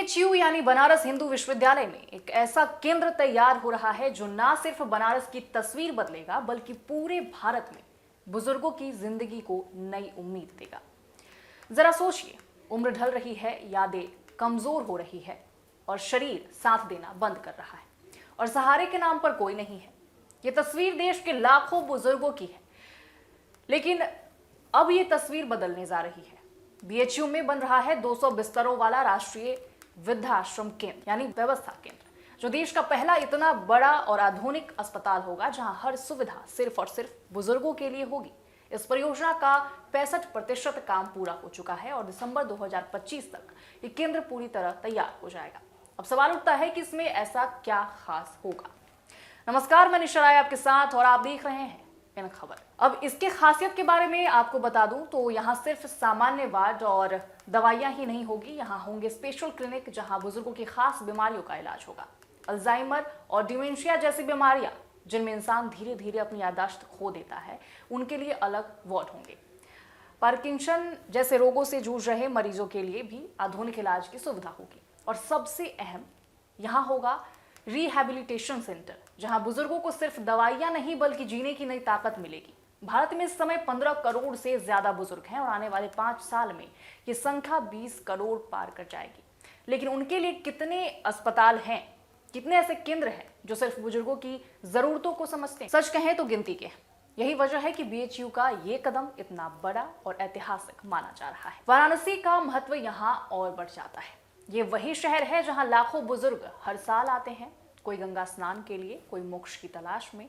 BHU यानी बनारस हिंदू विश्वविद्यालय में एक ऐसा केंद्र तैयार हो रहा है जो ना सिर्फ बनारस की तस्वीर बदलेगा बल्कि पूरे भारत में बुजुर्गों की जिंदगी को नई उम्मीद देगा। जरा सोचिए, उम्र ढल रही है, यादें कमजोर हो रही है और शरीर साथ देना बंद कर रहा है और सहारे के नाम पर कोई नहीं है। ये तस्वीर देश के लाखों बुजुर्गों की है, लेकिन अब ये तस्वीर बदलने जा रही है। बीएचयू में बन रहा है 200 बिस्तरों वाला राष्ट्रीय वृद्धाश्रम केंद्र यानी व्यवस्था केंद्र, जो देश का पहला इतना बड़ा और आधुनिक अस्पताल होगा जहां हर सुविधा सिर्फ और सिर्फ बुजुर्गों के लिए होगी। इस परियोजना का 65% काम पूरा हो चुका है और दिसंबर 2025 तक ये केंद्र पूरी तरह तैयार हो जाएगा। अब सवाल उठता है कि इसमें ऐसा क्या खास होगा। नमस्कार, मैं निशा राय आपके साथ और आप देख रहे हैं इन खबर। अब इसके खासियत के बारे में आपको बता दूं तो यहाँ सिर्फ सामान्य वार्ड और दवाइयां ही नहीं होगी, यहाँ होंगे स्पेशल क्लिनिक जहां बुजुर्गों की खास बीमारियों का इलाज होगा। अल्जाइमर और डिमेंशिया जैसी बीमारियां जिनमें इंसान धीरे धीरे अपनी याददाश्त खो देता है, उनके लिए अलग वार्ड होंगे। पार्किंसन जैसे रोगों से जूझ रहे मरीजों के लिए भी आधुनिक इलाज की सुविधा होगी और सबसे अहम यहाँ होगा रिहैबिलिटेशन सेंटर, जहां बुजुर्गों को सिर्फ दवाइयां नहीं बल्कि जीने की नई ताकत मिलेगी। भारत में इस समय 15 करोड़ से ज्यादा बुजुर्ग हैं और आने वाले 5 साल में ये संख्या 20 करोड़ पार कर जाएगी। लेकिन उनके लिए कितने अस्पताल हैं, कितने ऐसे केंद्र हैं जो सिर्फ बुजुर्गों की जरूरतों को समझते हैं? सच कहें तो गिनती के। यही वजह है कि बीएचयू का ये कदम इतना बड़ा और ऐतिहासिक माना जा रहा है। वाराणसी का महत्व यहाँ और बढ़ जाता है। ये वही शहर है जहां लाखों बुजुर्ग हर साल आते हैं, कोई गंगा स्नान के लिए, कोई मोक्ष की तलाश में।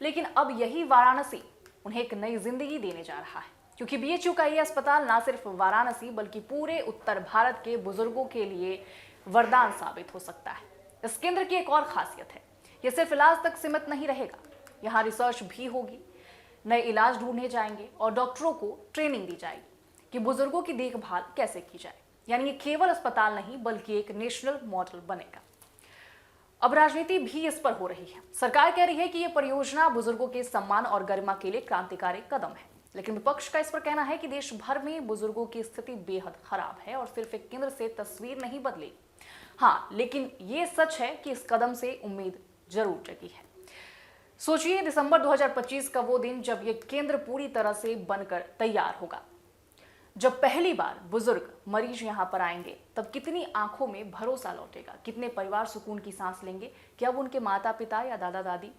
लेकिन अब यही वाराणसी उन्हें एक नई जिंदगी देने जा रहा है, क्योंकि बीएचयू का ये अस्पताल ना सिर्फ वाराणसी बल्कि पूरे उत्तर भारत के बुजुर्गों के लिए वरदान साबित हो सकता है। इस केंद्र की एक और खासियत है, ये सिर्फ इलाज तक सीमित नहीं रहेगा। यहाँ रिसर्च भी होगी, नए इलाज ढूंढे जाएंगे और डॉक्टरों को ट्रेनिंग दी जाएगी कि बुजुर्गों की देखभाल कैसे की जाए। यानी ये केवल अस्पताल नहीं बल्कि एक नेशनल मॉडल बनेगा। अब राजनीति भी इस पर हो रही है। सरकार कह रही है कि यह परियोजना बुजुर्गों के सम्मान और गरिमा के लिए क्रांतिकारी कदम है, लेकिन विपक्ष का इस पर कहना है कि देश भर में बुजुर्गों की स्थिति बेहद खराब है और सिर्फ एक केंद्र से तस्वीर नहीं बदलेगी। हाँ, लेकिन ये सच है कि इस कदम से उम्मीद जरूर जगी है। सोचिए, दिसंबर 2025 का वो दिन जब ये केंद्र पूरी तरह से बनकर तैयार होगा, जब पहली बार बुजुर्ग मरीज यहाँ पर आएंगे, तब कितनी आंखों में भरोसा लौटेगा, कितने परिवार सुकून की सांस लेंगे कि अब उनके माता पिता या दादा दादी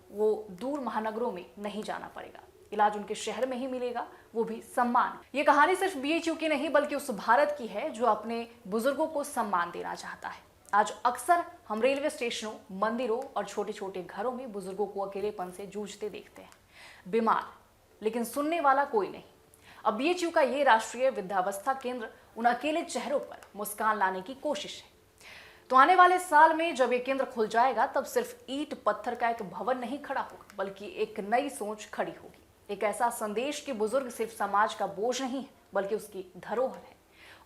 वो दूर महानगरों में नहीं जाना पड़ेगा, इलाज उनके शहर में ही मिलेगा, वो भी सम्मान। ये कहानी सिर्फ बीएचयू की नहीं बल्कि उस भारत की है जो अपने बुजुर्गों को सम्मान देना चाहता है। आज अक्सर हम रेलवे स्टेशनों, मंदिरों और छोटे छोटे घरों में बुजुर्गों को अकेलेपन से जूझते देखते हैं, बीमार, लेकिन सुनने वाला कोई नहीं। अब बीएचयू का ये राष्ट्रीय वृद्धावस्था केंद्र उन अकेले चेहरों पर मुस्कान लाने की कोशिश है। तो आने वाले साल में जब ये केंद्र खुल जाएगा, तब सिर्फ ईंट पत्थर का एक भवन नहीं खड़ा होगा बल्कि एक नई सोच खड़ी होगी। एक ऐसा संदेश कि बुजुर्ग सिर्फ समाज का बोझ नहीं है बल्कि उसकी धरोहर है।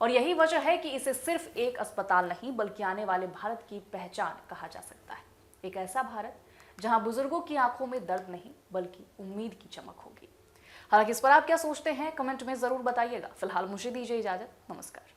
और यही वजह है कि इसे सिर्फ एक अस्पताल नहीं बल्कि आने वाले भारत की पहचान कहा जा सकता है। एक ऐसा भारत जहां बुजुर्गों की आंखों में दर्द नहीं बल्कि उम्मीद की चमक होगी। हालांकि इस पर आप क्या सोचते हैं, कमेंट में जरूर बताइएगा। फिलहाल मुझे दीजिए इजाजत। नमस्कार।